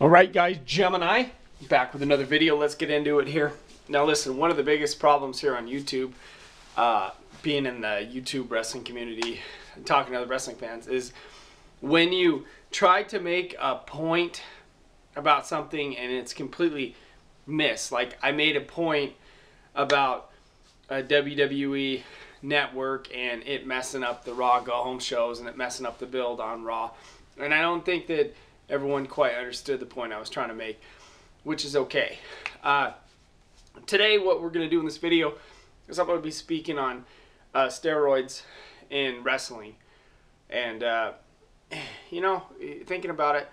Alright guys, Gemini, back with another video. Let's get into it here. Now listen, one of the biggest problems here on YouTube, being in the YouTube wrestling community, talking to other wrestling fans, is when you try to make a point about something and it's completely missed. Like I made a point about a WWE network and it messing up the Raw Go Home shows and it messing up the build on Raw. And I don't think that everyone quite understood the point I was trying to make, which is okay. Today, what we're going to do in this video is I'm going to be speaking on steroids in wrestling. And, you know, thinking about it,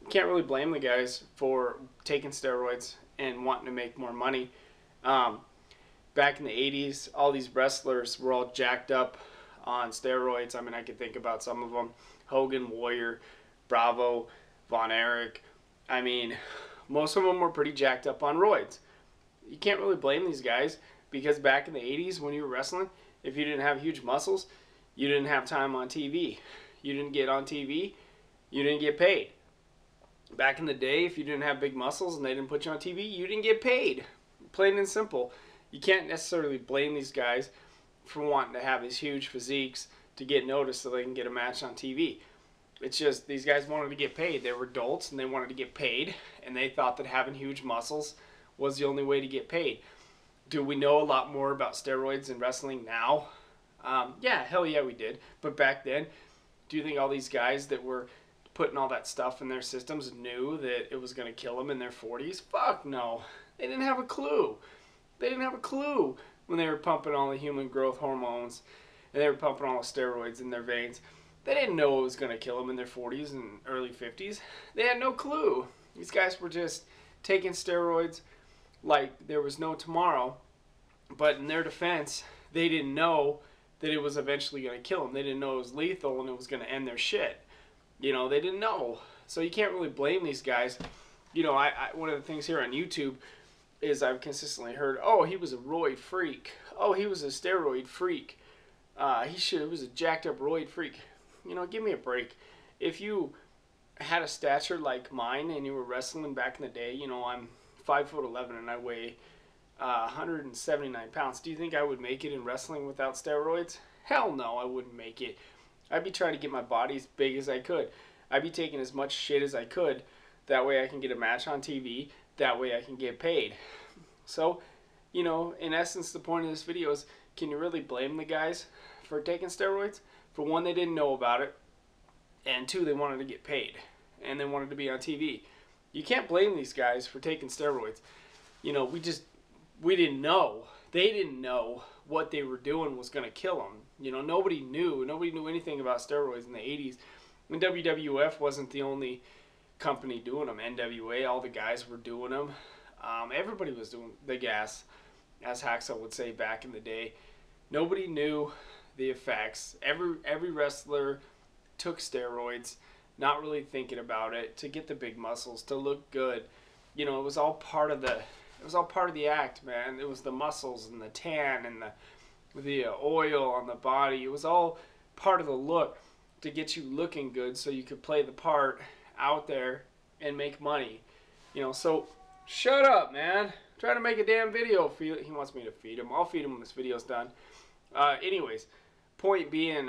you can't really blame the guys for taking steroids and wanting to make more money. Back in the 80s, all these wrestlers were all jacked up on steroids. I mean, I could think about some of them. Hogan, Warrior, Bravo, Von Erich. I mean, most of them were pretty jacked up on roids. You can't really blame these guys because back in the 80s when you were wrestling, if you didn't have huge muscles, you didn't have time on TV. You didn't get on TV, you didn't get paid. Back in the day, if you didn't have big muscles and they didn't put you on TV, you didn't get paid. Plain and simple. You can't necessarily blame these guys for wanting to have these huge physiques to get noticed so they can get a match on TV. It's just these guys wanted to get paid. They were adults and they wanted to get paid, and they thought that having huge muscles was the only way to get paid. Do we know a lot more about steroids in wrestling now? Yeah, hell yeah we did. But back then, do you think all these guys that were putting all that stuff in their systems knew that it was going to kill them in their 40s? Fuck no. They didn't have a clue. They didn't have a clue when they were pumping all the human growth hormones and they were pumping all the steroids in their veins. They didn't know it was going to kill them in their 40s and early 50s. They had no clue. These guys were just taking steroids like there was no tomorrow. But in their defense, they didn't know that it was eventually going to kill them. They didn't know it was lethal and it was going to end their shit. You know, they didn't know. So you can't really blame these guys. You know, one of the things here on YouTube is I've consistently heard, oh, he was a roid freak. Oh, he was a steroid freak. He was a jacked up roid freak. You know, give me a break. If you had a stature like mine and you were wrestling back in the day, you know, I'm 5'11" and I weigh 179 pounds. Do you think I would make it in wrestling without steroids? Hell no, I wouldn't make it. I'd be trying to get my body as big as I could. I'd be taking as much shit as I could. That way I can get a match on TV. That way I can get paid. So, you know, in essence, the point of this video is, can you really blame the guys for taking steroids? For one, they didn't know about it. And two, they wanted to get paid. And they wanted to be on TV. You can't blame these guys for taking steroids. You know, we didn't know. They didn't know what they were doing was going to kill them. You know, nobody knew. Nobody knew anything about steroids in the 80s. And WWF wasn't the only company doing them. NWA, all the guys were doing them. Everybody was doing the gas, as Hacksaw would say back in the day. Nobody knew the effects. Every wrestler took steroids, not really thinking about it, to get the big muscles, to look good. You know, it was all part of the act, man. It was the muscles and the tan and the oil on the body. It was all part of the look to get you looking good so you could play the part out there and make money. You know, so shut up, man. I'm trying to make a damn video. He wants me to feed him. I'll feed him when this video's done. Anyways, point being,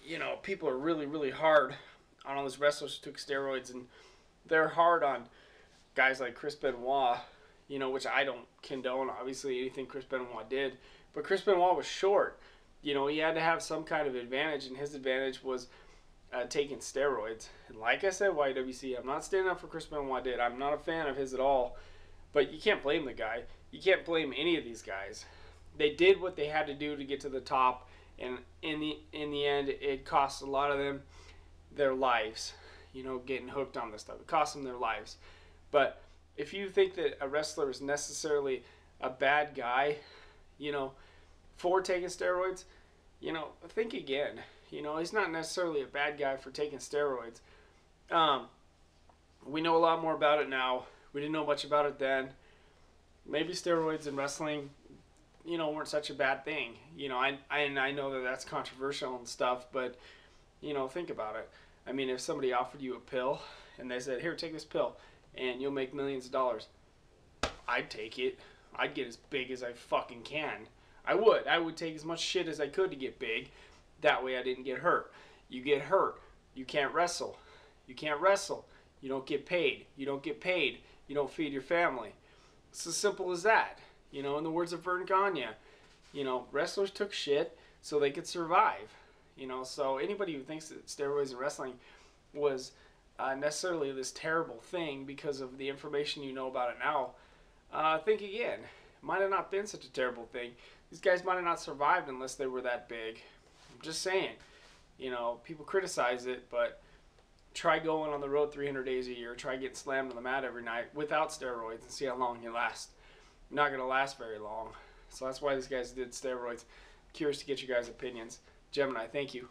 you know, people are really, really hard on all these wrestlers who took steroids, and they're hard on guys like Chris Benoit, you know, which I don't condone, obviously, anything Chris Benoit did. But Chris Benoit was short. You know, he had to have some kind of advantage, and his advantage was taking steroids. And like I said, YWC, I'm not standing up for Chris Benoit did. I'm not a fan of his at all. But you can't blame the guy. You can't blame any of these guys. They did what they had to do to get to the top, and in the end, it cost a lot of them their lives. You know, getting hooked on this stuff. It cost them their lives. But if you think that a wrestler is necessarily a bad guy, you know, for taking steroids, you know, think again. You know, he's not necessarily a bad guy for taking steroids. We know a lot more about it now. We didn't know much about it then. Maybe steroids in wrestling, you know, weren't such a bad thing. You know, I know that that's controversial and stuff, but, you know, think about it. I mean, if somebody offered you a pill and they said, here, take this pill, and you'll make millions of dollars, I'd take it. I'd get as big as I fucking can. I would take as much shit as I could to get big. That way I didn't get hurt. You get hurt, you can't wrestle. You can't wrestle, you don't get paid. You don't get paid, you don't feed your family. It's as simple as that. You know, in the words of Vern Gagne, you know, wrestlers took shit so they could survive. You know, so anybody who thinks that steroids and wrestling was necessarily this terrible thing because of the information you know about it now, think again. It might have not been such a terrible thing. These guys might have not survived unless they were that big. I'm just saying. You know, people criticize it, but try going on the road 300 days a year. Try getting slammed on the mat every night without steroids and see how long you last. You're not going to last very long. So that's why these guys did steroids. Curious to get you guys' opinions. Gemini, thank you.